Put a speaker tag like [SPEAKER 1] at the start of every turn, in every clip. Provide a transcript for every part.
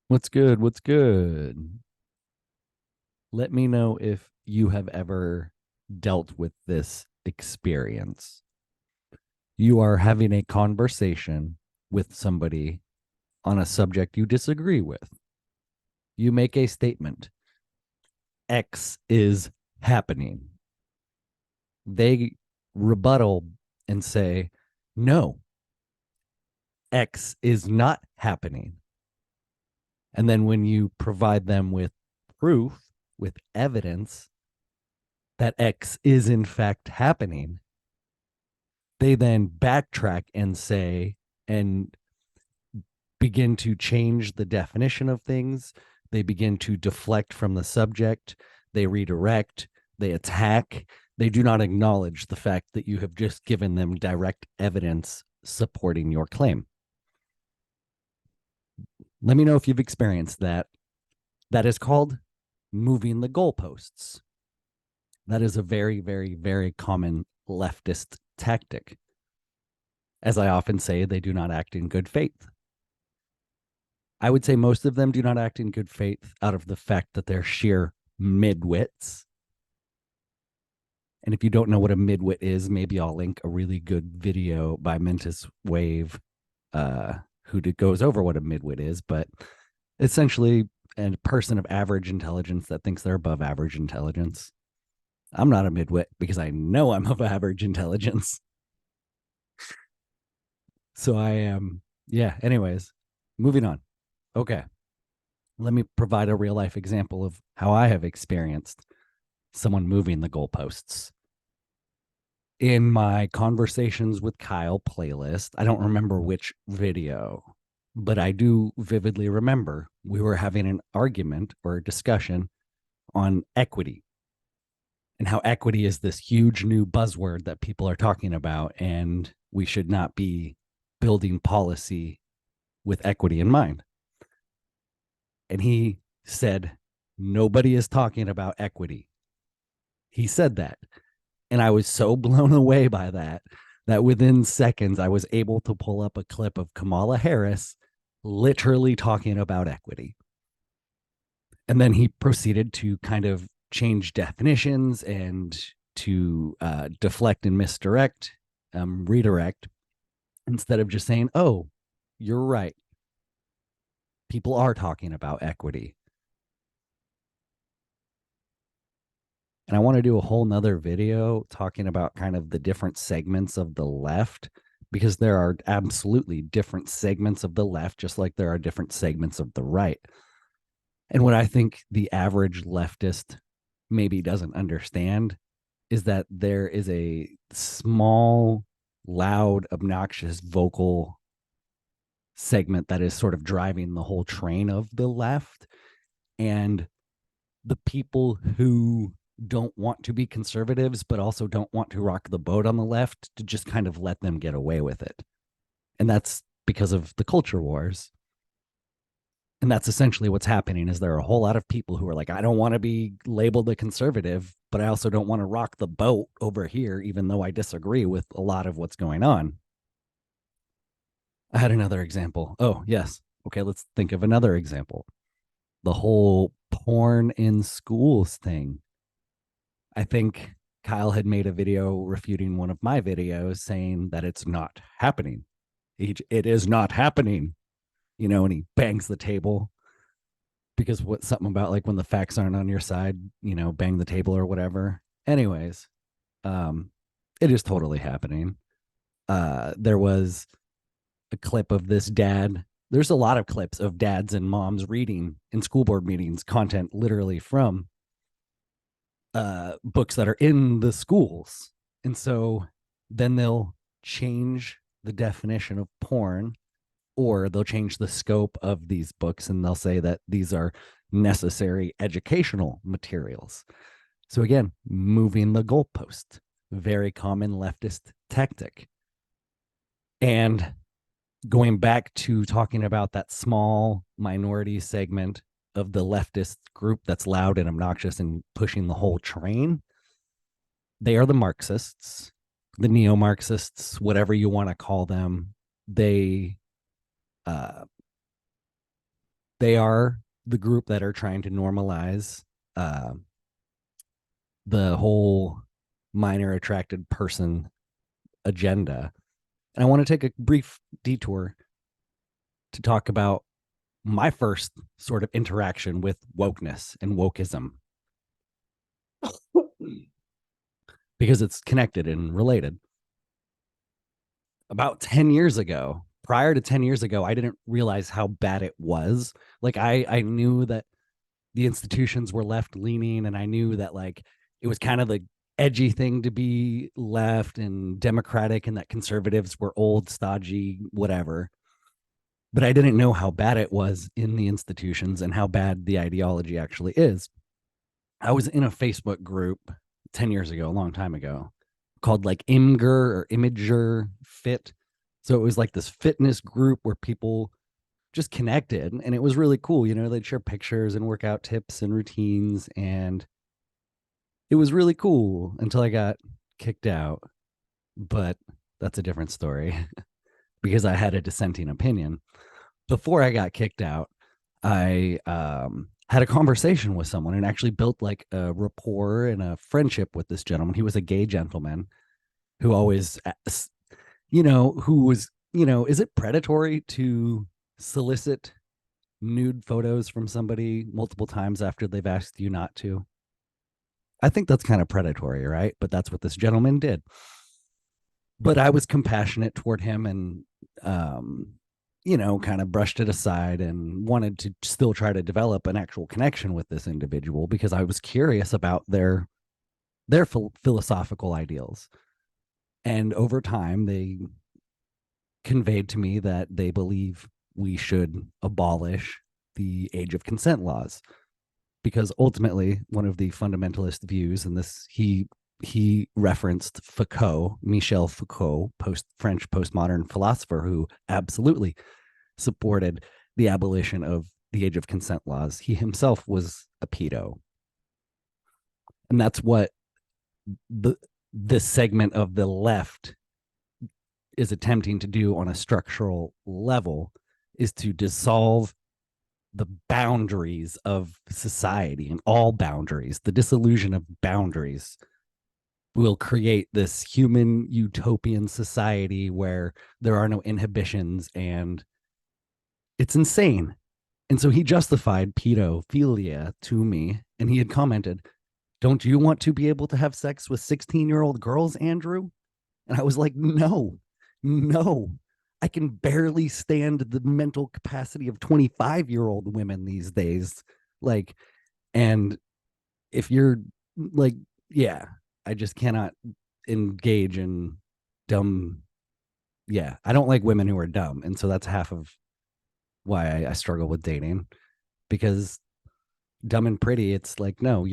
[SPEAKER 1] What's good? What's good? Let me know if you have ever dealt with this experience. You are having a conversation with somebody on a subject you disagree with. You make a statement, X is happening. They rebuttal and say, no, X is not happening. And then when you provide them with proof, with evidence that X is in fact happening, they then backtrack and say, and begin to change the definition of things. They begin to deflect from the subject. They redirect. They attack. They do not acknowledge the fact that you have just given them direct evidence supporting your claim. Let me know if you've experienced that. That is called moving the goalposts. That is a very, very, very common leftist tactic. As I often say, they do not act in good faith. I would say most of them do not act in good faith out of the fact that they're sheer midwits. And if you don't know what a midwit is, maybe I'll link a really good video by Mentis Wave, who goes over what a midwit is. But essentially, a person of average intelligence that thinks they're above average intelligence. I'm not a midwit because I know I'm of average intelligence. So I am, yeah. Anyways, moving on. Okay. Let me provide a real life example of how I have experienced someone moving the goalposts. In my conversations with Kyle playlist, I don't remember which video, but I do vividly remember we were having an argument or a discussion on equity and how equity is this huge new buzzword that people are talking about, and we should not be building policy with equity in mind. And he said, nobody is talking about equity. He said that. And I was so blown away by that that within seconds, I was able to pull up a clip of Kamala Harris literally talking about equity. And then he proceeded to kind of change definitions and to deflect and misdirect, redirect, instead of just saying, oh, you're right. People are talking about equity. And I want to do a whole nother video talking about kind of the different segments of the left, because there are absolutely different segments of the left, just like there are different segments of the right. And what I think the average leftist maybe doesn't understand is that there is a small, loud, obnoxious vocal segment that is sort of driving the whole train of the left. And the people who don't want to be conservatives, but also don't want to rock the boat on the left, to just kind of let them get away with it. And that's because of the culture wars. And that's essentially what's happening is there are a whole lot of people who are like, I don't want to be labeled a conservative, but I also don't want to rock the boat over here, even though I disagree with a lot of what's going on. I had another example. Oh, yes. Okay, let's think of another example. The whole porn in schools thing. I think Kyle had made a video refuting one of my videos saying that it's not happening. It is not happening, and he bangs the table because what something about like when the facts aren't on your side, bang the table or whatever. Anyways, um, it is totally happening. There was a clip of this dad. There's a lot of clips of dads and moms reading in school board meetings content literally from books that are in the schools. And so then they'll change the definition of porn, or they'll change the scope of these books and they'll say that these are necessary educational materials. So again, moving the goalpost, very common leftist tactic. And going back to talking about that small minority segment of the leftist group that's loud and obnoxious and pushing the whole train, they are the Marxists, the neo-Marxists, whatever you want to call them. They They are the group that are trying to normalize uh, the whole minor attracted person agenda. And I want to take a brief detour to talk about my first sort of interaction with wokeness and wokeism because it's connected and related. About 10 years ago, prior to 10 years ago, I didn't realize how bad it was. Like I knew that the institutions were left leaning, and I knew that like it was kind of the edgy thing to be left and democratic, and that conservatives were old, stodgy, whatever. But I didn't know how bad it was in the institutions and how bad the ideology actually is. I was in a Facebook group 10 years ago, a long time ago, called like Imgur or Imager Fit. So it was like this fitness group where people just connected, and it was really cool. You know, they'd share pictures and workout tips and routines, and it was really cool until I got kicked out. But that's a different story because I had a dissenting opinion. Before I got kicked out, I had a conversation with someone and actually built like a rapport and a friendship with this gentleman. He was a gay gentleman who always, who was, is it predatory to solicit nude photos from somebody multiple times after they've asked you not to? I think that's kind of predatory, right? But that's what this gentleman did. But I was compassionate toward him and, kind of brushed it aside and wanted to still try to develop an actual connection with this individual because I was curious about their philosophical ideals. And over time, they conveyed to me that they believe we should abolish the age of consent laws because ultimately one of the fundamentalist views, and this he referenced Foucault, Michel Foucault, French postmodern philosopher who absolutely supported the abolition of the age of consent laws. He himself was a pedo. And that's what the this segment of the left is attempting to do on a structural level, is to dissolve the boundaries of society and all boundaries. The dissolution of boundaries will create this human utopian society where there are no inhibitions, and it's insane. And so he justified pedophilia to me, and he had commented, "Don't you want to be able to have sex with 16-year-old girls, Andrew?" And I was like, no, no. I can barely stand the mental capacity of 25-year-old women these days. Like, and if you're like, yeah, I just cannot engage in dumb. Yeah, I don't like women who are dumb. And so that's half of why I struggle with dating, because dumb and pretty, it's like, no,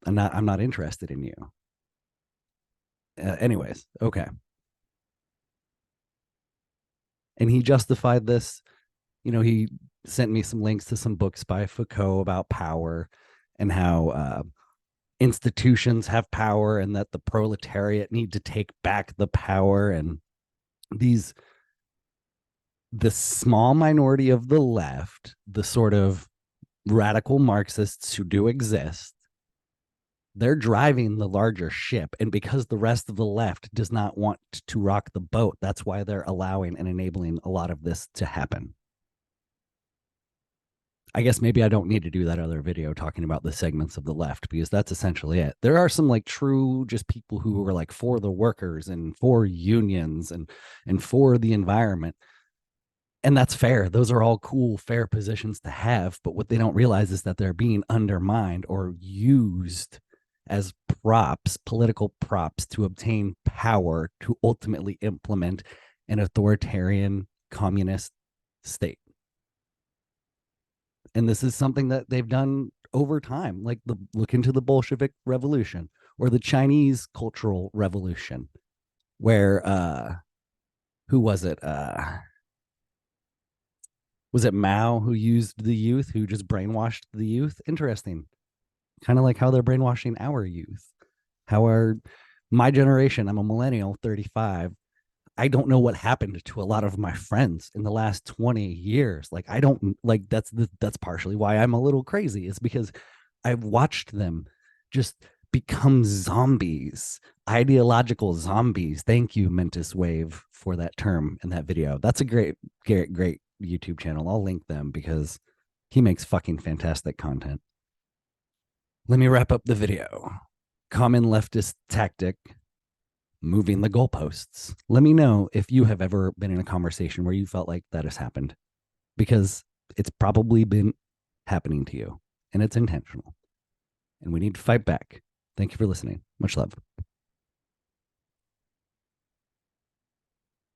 [SPEAKER 1] I'm not interested in you. Anyways, okay. And he justified this. He sent me some links to some books by Foucault about power and how institutions have power and that the proletariat need to take back the power. And these the small minority of the left, the sort of radical Marxists who do exist, they're driving the larger ship. And because the rest of the left does not want to rock the boat, that's why they're allowing and enabling a lot of this to happen. I guess maybe I don't need to do that other video talking about the segments of the left, because that's essentially it. There are some like true just people who are like for the workers and for unions and for the environment. And that's fair. Those are all cool, fair positions to have. But what they don't realize is that they're being undermined or used as props, political props, to obtain power to ultimately implement an authoritarian communist state. And this is something that they've done over time. Like look into the Bolshevik Revolution or the Chinese Cultural Revolution, where who was it? Was it Mao who used the youth, who just brainwashed the youth? Interesting. Kind of like how they're brainwashing our youth. How my generation, I'm a millennial, 35. I don't know what happened to a lot of my friends in the last 20 years. Like, I don't like that's partially why I'm a little crazy, is because I've watched them just become zombies, ideological zombies. Thank you, Mentis Wave, for that term in that video. That's a great YouTube channel. I'll link them because he makes fucking fantastic content. Let me wrap up the video. Common leftist tactic: moving the goalposts. Let me know if you have ever been in a conversation where you felt like that has happened, because it's probably been happening to you and it's intentional. And we need to fight back. Thank you for listening. Much love.